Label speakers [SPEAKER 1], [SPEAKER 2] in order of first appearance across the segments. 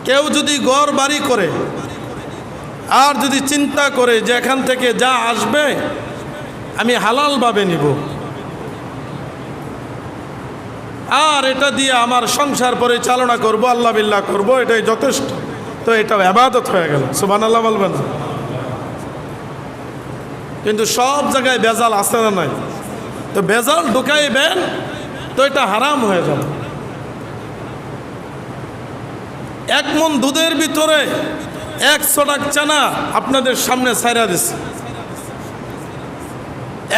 [SPEAKER 1] কেউ যদি ঘর বাড়ি করে আর যদি চিন্তা করে যে এখান থেকে যা আসবে আমি হালালভাবে নিব, আর এটা দিয়ে আমার সংসার পরিচালনা করব, আল্লাহ বিল্লাহ করব, এটাই যথেষ্ট, তো এটা ইবাদত হয়ে গেল। সুবহানাল্লাহ বলবেন। কিন্তু সব জায়গায় ভেজাল আছে না নাই? তো ভেজাল ঢুকাইবেন তো এটা হারাম হয়ে যাবে। 1 মণ দুধের ভিতরে 100 টাকা চানা আপনাদের সামনে ছাইরা দিছে,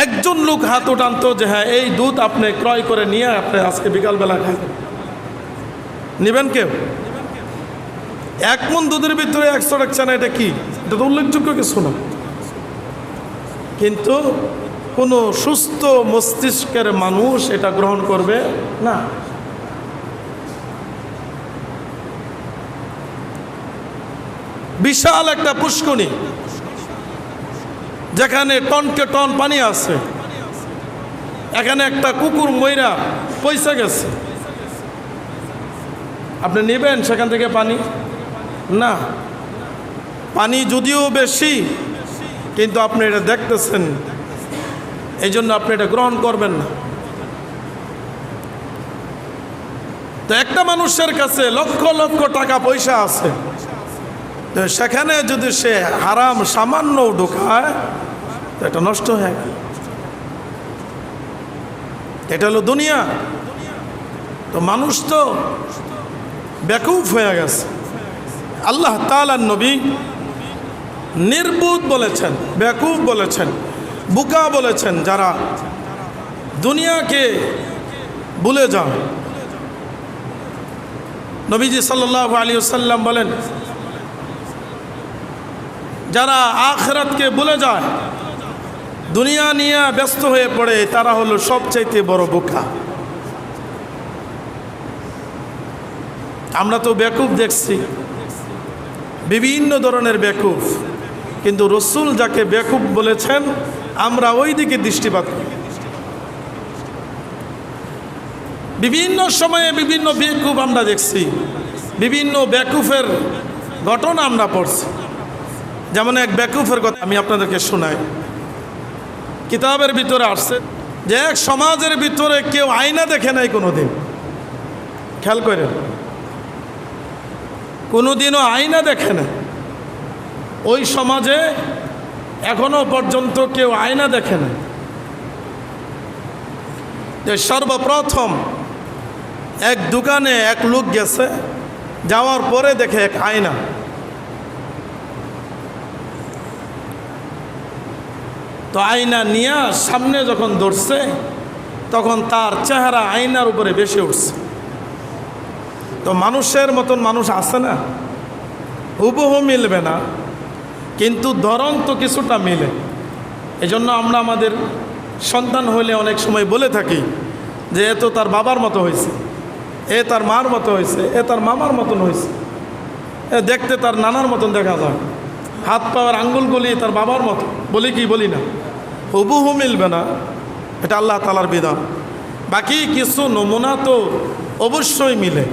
[SPEAKER 1] একজন লোক হাত উঠানতো যে হ্যাঁ এই দুধ আপনি ক্রয় করে নিয়ে আপনি আজকে বিকালবেলা খাবেন, নেবেন কেউ? 1 মণ দুধের ভিতরে 100 টাকা চানা, এটা কি? এটা তো উল্লেখযোগ্য কিছু না। কিন্তু কোনো সুস্থ মস্তিষ্কের মানুষ এটা গ্রহণ করবে না। বিশাল একটা পুষ্করণী, যেখানে টনকে টন পানি আছে, এখানে একটা কুকুর মইরা পয়সা গেছে, আপনি নেবেন সেখান থেকে পানি? না। পানি যদিও বেশি, কিন্তু আপনি এটা দেখতেছেন, এই জন্য আপনি এটা গ্রহণ করবেন না। তো একটা মানুষের কাছে লক্ষ লক্ষ টাকা পয়সা আছে, তো সেখানে যদি সে হারাম সামান্য ঢোকায় তো এটা নষ্ট হয়ে গেল। এটা হলো দুনিয়া। তো মানুষ তো বেকুফ হয়ে গেছে। আল্লাহ তাআলার নবী নির্বুধ বলেছেন, বেকুফ বলেছেন, বুকা বলেছেন, যারা দুনিয়াকে ভুলে যান। নবীজি সাল্লাল্লাহু আলাইহি ওয়াসাল্লাম বলেন, যারা আখিরাতকে ভুলে যায়, দুনিয়া নিয়ে ব্যস্ত হয়ে পড়ে, তারা হলো সবচাইতে বড় বোকা। আমরা তো বেকুফ দেখছি, বিভিন্ন ধরনের বেকুফ, কিন্তু রসুল যাকে বেকুফ বলেছেন আমরা ওই দিকে দৃষ্টিপাত করি। বিভিন্ন সময়ে বিভিন্ন বেকুফ আমরা দেখছি, বিভিন্ন বেকুফের ঘটনা আমরা পড়ছি। যেমন এক বেকুফের কথা আমি আপনাদেরকে শোনাই। কিতাবের ভিতরে আসছে যে এক সমাজের ভিতরে কেউ আয়না দেখে নাই কোনোদিন। খেয়াল করেন, কোনোদিনও আয়না দেখে না। ওই সমাজে এখনো পর্যন্ত কেউ আয়না দেখে না। যে সর্বপ্রথম এক দোকানে এক লোক গেছে, যাওয়ার পরে দেখে এক আয়না। তো আয়না নিয়ে সামনে যখন ধরছে, তখন তার চেহারা আয়নার উপরে বেশি উঠছে। তো মানুষের মতন মানুষ আছে না, হুবহু মিলবে না, কিন্তু ধরন তো কিছুটা মিলে। এজন্য আমরা আমাদের সন্তান হলে অনেক সময় বলে থাকি যে এ তো তার বাবার মতো হয়েছে, এ তার মার মতো হয়েছে, এ তার মামার মতন হয়েছে, এ দেখতে তার নানার মতন দেখা যায়, হাত পাওয়ার আঙ্গুলগুলি তার বাবার মতো। বলি কি বলি না? হুবহু মিলবে না, এটা আল্লাহ তাআলার বিধান। বাকি কিছু নমুনা তো অবশ্যই মিলে।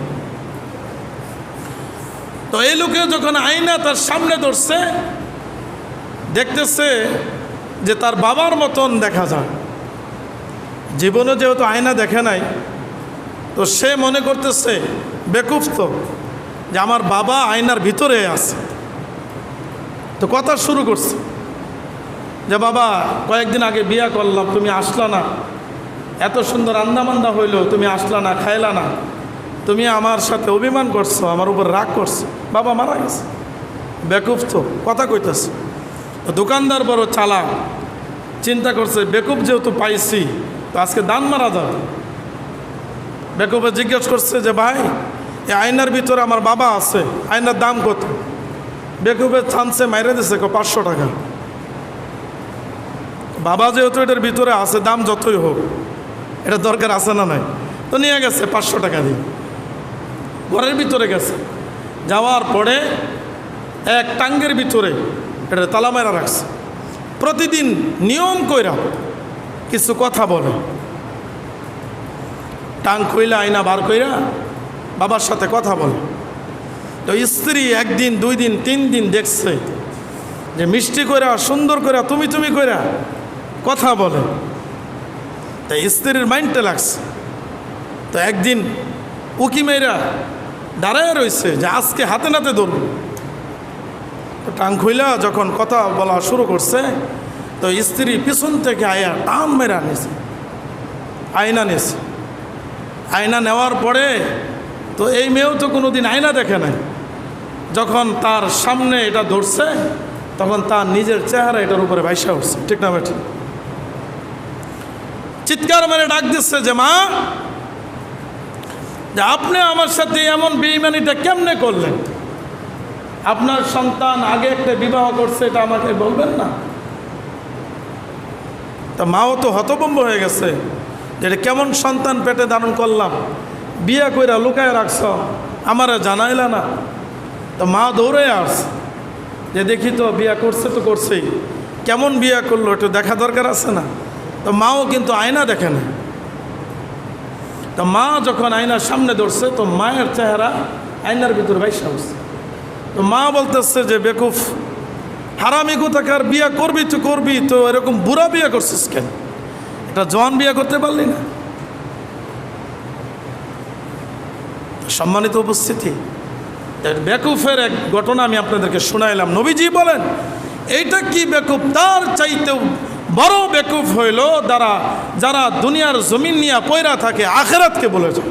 [SPEAKER 1] তো এই লোকে যখন আয়না তার সামনে ধরছে, দেখতেছে যে তার বাবার মতন দেখা যায়। জীবনে যেহেতু আয়না দেখে নাই, তো সে মনে করতেছে বেকুফ তো, যে আমার বাবা আয়নার ভিতরে আছে। তো কথা শুরু করছে যে বাবা, কয়েকদিন আগে বিয়া করলাম, তুমি আসলা না, এত সুন্দর আন্দামান্দা হইল, তুমি আসলা না, খাইলা না, তুমি আমার সাথে অভিমান করছো, আমার উপর রাগ করছো, বাবা মারা গেছে। বেকুফ তো কথা কইতেছে। দোকানদার বড় চালাক, চিন্তা করছে বেকুফ যেহেতু পাইছি, তো আজকে দান মারা যাবে। বেকুফে জিজ্ঞেস করছে যে ভাই, এই আয়নার ভিতরে আমার বাবা আছে, আয়নার দাম কত? বেকুফের চান্সে মাইরে দিছে 500 টাকা। বাবা যেহেতু এটার ভিতরে আছে, দাম যতই হোক এটা দরকার আছে না নাই, তো নিয়ে গেছে 500 টাকা দিয়ে। ঘরের ভিতরে গেছে, যাওয়ার পরে এক টাঙ্গের ভিতরে এটা তালা মারা রাখছে। প্রতিদিন নিয়ম কইরা কিছু কথা বলে, টাং খুইলা আয়না বার কইরা বাবার সাথে কথা বলে। তো স্ত্রী একদিন, 2 দিন, 3 দিন দেখছে যে মিষ্টি করে, সুন্দর করে, তুমি করে কথা বলে। তাই স্ত্রীর মাইন্ডটা লাগছে। তো একদিন উকি মেয়েরা দাঁড়ায় রয়েছে যে আজকে হাতে নাতে ধরব। তো টাং খুইলা যখন কথা বলা শুরু করছে, তো স্ত্রী পিছন থেকে আয়া টান মেরা নিয়েছে, আয়না নিয়েছে। আয়না নেওয়ার পরে তো এই মেয়েও তো কোনো দিন আয়না দেখে নাই। যখন তার সামনে এটা ধরছে, তখন তার নিজের চেহারা এটার উপরে ভাইসা উঠছে। ঠিক না বেঠিক? চিৎকার মেরে ডাক দিচ্ছে যে মা, যে আপনি আমার সাথে এমন বেঈমানিটা কেমনে করলেন? আপনার সন্তান আগে একটা বিবাহ করছে, এটা আমাকে বলবেন না? তা মাও তো হতভম্ব হয়ে গেছে যে এটা কেমন সন্তান পেটে ধারণ করলাম, বিয়ে কইরা লুকায় রাখছ, আমারে জানাইলা না। তো মা দৌড়ে আসছে যে দেখি তো বিয়ে করছে, তো করছেই, কেমন বিয়ে করলো একটু দেখা দরকার আছে না? তো মাও কিন্তু আয়না দেখে না। তো মা যখন আয়নার সামনে ধরছে, তো মায়ের চেহারা আয়নার ভিতরে বাইসা উঠছে। তো মা বলতেছে যে বেকুফ, হারামি কোথাকার, বিয়ে করবি তো করবি, তো এরকম বুড়া বিয়ে করছিস কেন? এটা জওয়ান বিয়ে করতে পারলি না? সম্মানিত উপস্থিতি, বেকুফের এক ঘটনা আমি আপনাদেরকে শোনাইলাম। নবীজি বলেন এইটা কি বেকুফ, তার চাইতেও বড় বেকুফ হইল যারা দুনিয়ার জমিন নিয়ে পয়রা থাকে, আখেরাতকে বলে যায়।